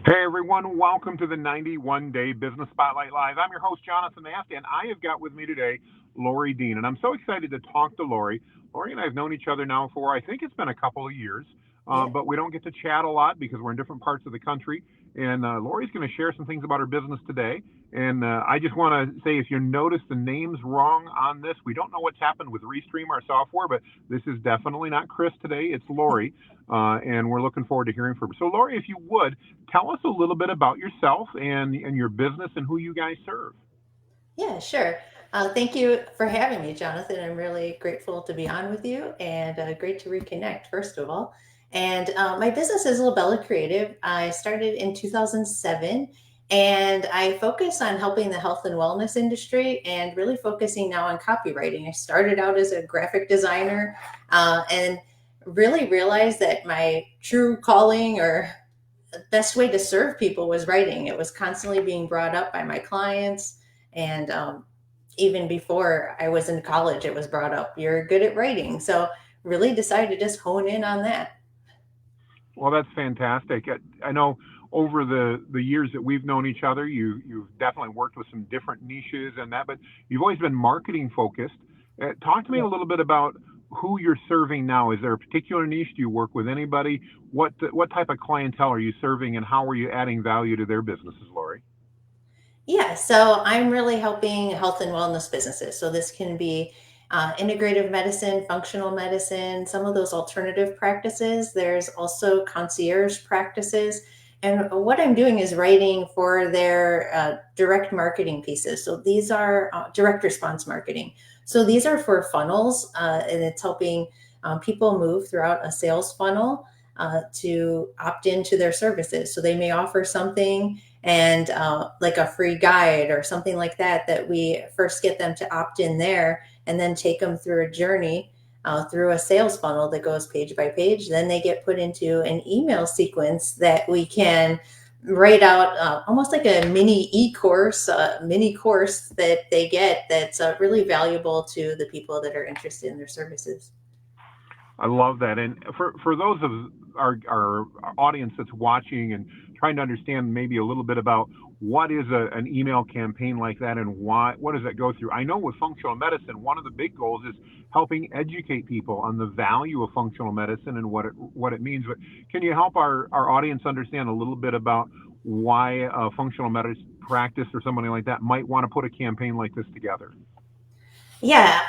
Hey everyone, welcome to the 91 Day Business Spotlight Live. I'm your host, Jonathan Mast, and I have got with me today Lori Dean. And I'm so excited to talk to Lori. Lori and I have known each other now for, I think it's been a couple of years, Yeah, but we don't get to chat a lot because we're in different parts of the country. And Lori's going to share some things about her business today. And I just want to say if you notice the names wrong on this, we don't know what's happened with Restream, our software, but this is definitely not Chris today. It's Lori. And we're looking forward to hearing from her. So, Lori, if you would, tell us a little bit about yourself and your business and who you guys serve. yeah, sure. Thank you for having me, Jonathan. I'm really grateful to be on with you and great to reconnect, first of all. And my business is LaBella Creative. I started in 2007 and I focus on helping the health and wellness industry and really focusing now on copywriting. I started out as a graphic designer and really realized that my true calling or best way to serve people was writing. It was constantly being brought up by my clients. And even before I was in college, it was brought up, you're good at writing. So really decided to just hone in on that. Well, that's fantastic. I know over the years that we've known each other, you've definitely worked with some different niches and that, but you've always been marketing focused. Talk to me Yeah. a little bit about who you're serving now. Is there a particular niche? Do you work with anybody? What type of clientele are you serving, and how are you adding value to their businesses, Lori? Yeah, so I'm really helping health and wellness businesses. So this can be integrative medicine, functional medicine, some of those alternative practices. There's also concierge practices. And what I'm doing is writing for their direct marketing pieces. So these are direct response marketing. So these are for funnels, and it's helping people move throughout a sales funnel to opt into their services. So they may offer something and like a free guide or something like that, that we first get them to opt in there and then take them through a journey through a sales funnel that goes page by page. Then they get put into an email sequence that we can write out almost like a mini course that they get that's really valuable to the people that are interested in their services. I love that. And for those of our audience that's watching and trying to understand maybe a little bit about what is an email campaign like that and what does that go through? I know with functional medicine, one of the big goals is helping educate people on the value of functional medicine and what it means. But can you help our audience understand a little bit about why a functional medicine practice or somebody like that might want to put a campaign like this together? Yeah,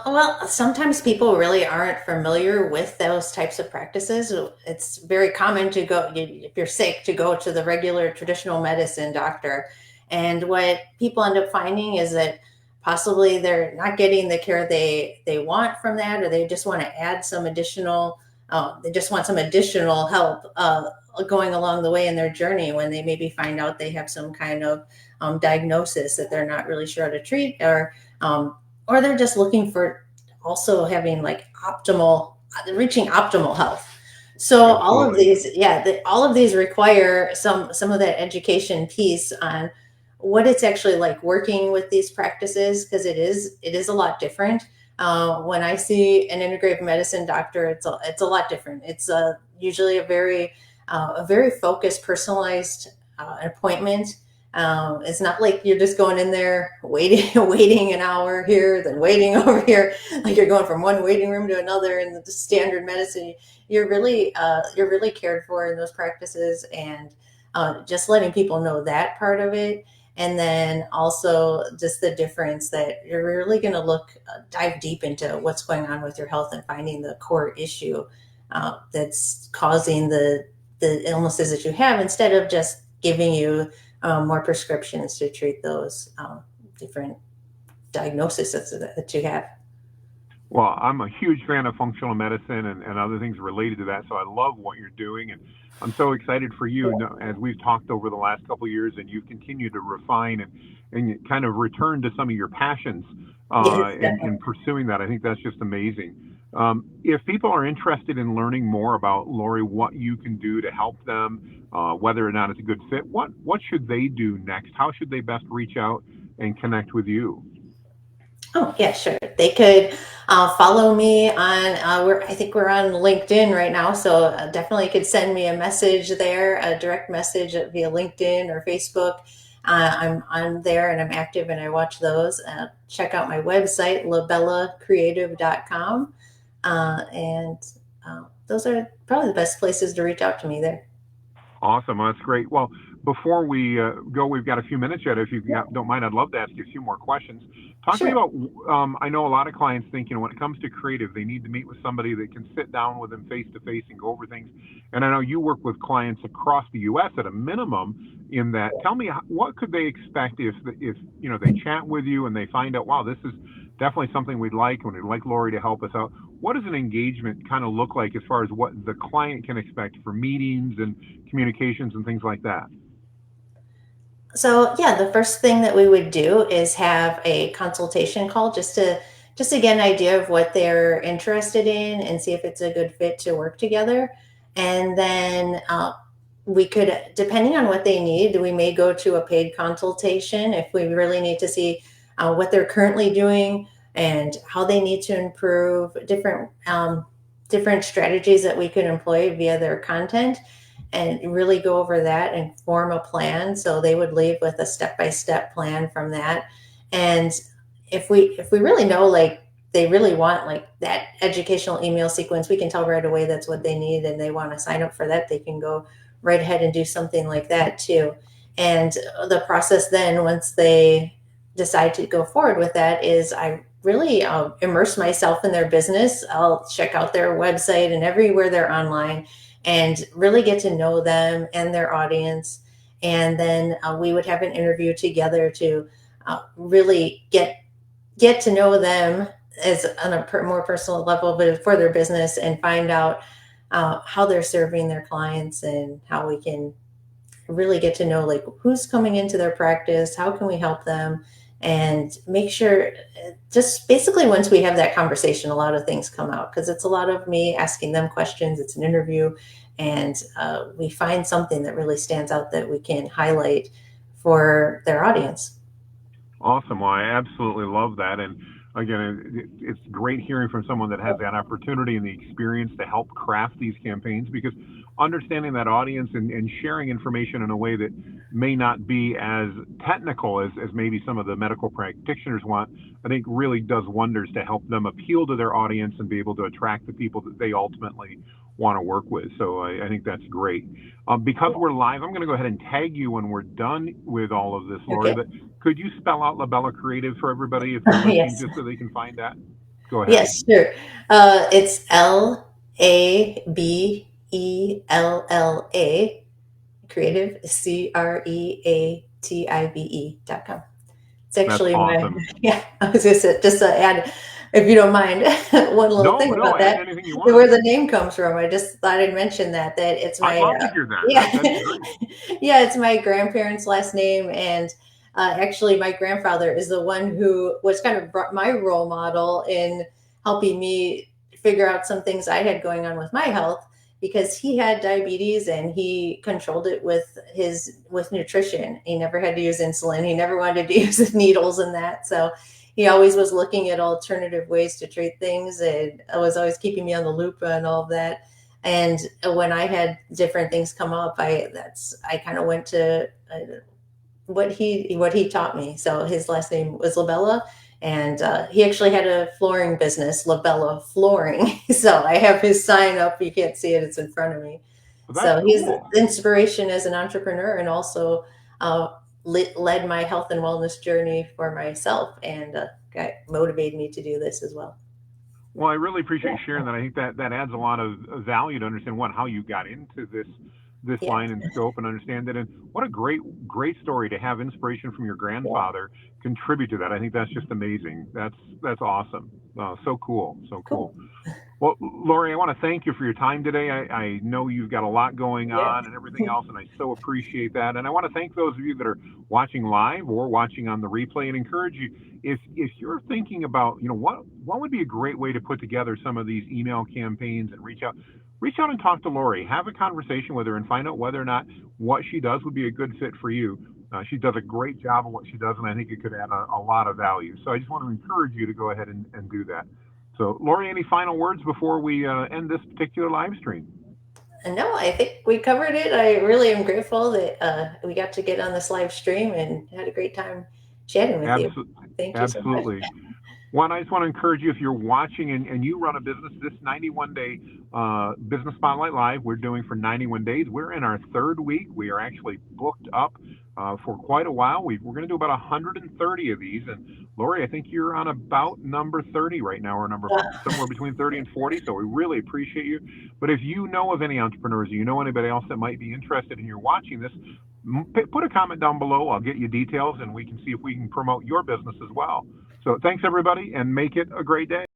well, sometimes people really aren't familiar with those types of practices. It's very common to go, if you're sick, to go to the regular traditional medicine doctor. And what people end up finding is that possibly they're not getting the care they want from that, or they just want to add some additional, they just want some additional help going along the way in their journey when they maybe find out they have some kind of diagnosis that they're not really sure how to treat, um, or they're just looking for also having like reaching optimal health. So all of Absolutely. these, yeah, all of these require some of that education piece on what it's actually like working with these practices, because it is a lot different. When I see an integrative medicine doctor, it's a lot different. It's usually a very focused, personalized appointment. It's not like you're just going in there waiting, waiting an hour here, then waiting over here, like you're going from one waiting room to another in the standard medicine. You're really cared for in those practices, and just letting people know that part of it. And then also just the difference that you're really going to dive deep into what's going on with your health and finding the core issue that's causing the illnesses that you have, instead of just giving you more prescriptions to treat those different diagnoses that you have. Well, I'm a huge fan of functional medicine and other things related to that. So I love what you're doing, and I'm so excited for you. As we've talked over the last couple of years, and you've continued to refine and kind of return to some of your passions Yes, in pursuing that. I think that's just amazing. If people are interested in learning more about Lori, what you can do to help them, whether or not it's a good fit, what should they do next? How should they best reach out and connect with you? Oh, yeah, sure. They could follow me on, I think we're on LinkedIn right now. So definitely could send me a message there, a direct message via LinkedIn or Facebook. I'm on there and I'm active and I watch those. Check out my website, labellacreative.com. And those are probably the best places to reach out to me there. Awesome. Well, that's great. Well, before we go, we've got a few minutes yet. If you Yeah, don't mind, I'd love to ask you a few more questions. Talk to me sure. about, I know a lot of clients think, when it comes to creative, they need to meet with somebody that can sit down with them face to face and go over things. And I know you work with clients across the U.S. at a minimum in that. Tell me, what could they expect if they chat with you and they find out, wow, this is definitely something we'd like, and we'd like Lori to help us out. What does an engagement kind of look like as far as what the client can expect for meetings and communications and things like that? So yeah, the first thing that we would do is have a consultation call just to get an idea of what they're interested in and see if it's a good fit to work together. And then we could, depending on what they need, we may go to a paid consultation if we really need to see what they're currently doing and how they need to improve different strategies that we could employ via their content and really go over that and form a plan. So they would leave with a step-by-step plan from that. And if we really know like they really want like that educational email sequence, we can tell right away that's what they need and they want to sign up for that, they can go right ahead and do something like that too. And the process then, once they decide to go forward with that, is I really immerse myself in their business. I'll check out their website and everywhere they're online and really get to know them and their audience. And then we would have an interview together to really get to know them as on a more personal level, but for their business, and find out how they're serving their clients and how we can really get to know like who's coming into their practice, how can we help them, and make sure just basically once we have that conversation, a lot of things come out because it's a lot of me asking them questions. It's an interview, and we find something that really stands out that we can highlight for their audience. Awesome. Well, I absolutely love that. And again, it's great hearing from someone that has that opportunity and the experience to help craft these campaigns, because understanding that audience and sharing information in a way that may not be as technical as maybe some of the medical practitioners want, I think really does wonders to help them appeal to their audience and be able to attract the people that they ultimately want to work with. So I think that's great. Because we're live, I'm going to go ahead and tag you when we're done with all of this, Lori. Okay. But could you spell out LaBella Creative for everybody if they're listening, Yes. just so they can find that? Go ahead. Yes, sure. It's LABELLA, creative, CREATIVE.com. It's That's actually my, awesome. yeah, I was going to say, just to add, if you don't mind, one little No, thing no, about that, anything you where want. the name comes from. I just thought I'd mention that it's I'd my, love to hear that. yeah, That'd be great. yeah, it's my grandparents' last name. And actually, my grandfather is the one who was kind of my role model in helping me figure out some things I had going on with my health, because he had diabetes and he controlled it with nutrition. He never had to use insulin. He never wanted to use needles and that. So he always was looking at alternative ways to treat things and was always keeping me on the loop and all of that. And when I had different things come up, I kind of went to what he taught me. So his last name was LaBella, and he actually had a flooring business, LaBella Flooring. So I have his sign up. You can't see it; it's in front of me. Well, that's So he's cool. inspiration as an entrepreneur, and also led my health and wellness journey for myself, and motivated me to do this as well. Well, I really appreciate you Yeah, sharing that. I think that adds a lot of value to understand one, how you got into this yeah, line and scope and understand it. And what a great story to have inspiration from your yeah. grandfather contribute to that. I think that's just amazing. That's awesome. So cool. So cool. Cool. Well, Lori, I want to thank you for your time today. I know you've got a lot going Yeah. on and everything else, and I so appreciate that. And I want to thank those of you that are watching live or watching on the replay, and encourage you, if you're thinking about, what would be a great way to put together some of these email campaigns and reach out and talk to Lori. Have a conversation with her and find out whether or not what she does would be a good fit for you. She does a great job of what she does, and I think it could add a lot of value. So I just want to encourage you to go ahead and do that. So, Lori, any final words before we end this particular live stream? No, I think we covered it. I really am grateful that we got to get on this live stream and had a great time chatting with you. Absolutely. Thank you so much. Absolutely. One, I just want to encourage you if you're watching and you run a business, this 91-day Business Spotlight Live we're doing for 91 days. We're in our third week. We are actually booked up for quite a while. We're going to do about 130 of these. And Lori, I think you're on about number 30 right now, or number somewhere between 30 and 40. So we really appreciate you. But if you know of any entrepreneurs, or you know anybody else that might be interested and you're watching this, put a comment down below. I'll get you details and we can see if we can promote your business as well. So thanks, everybody, and make it a great day.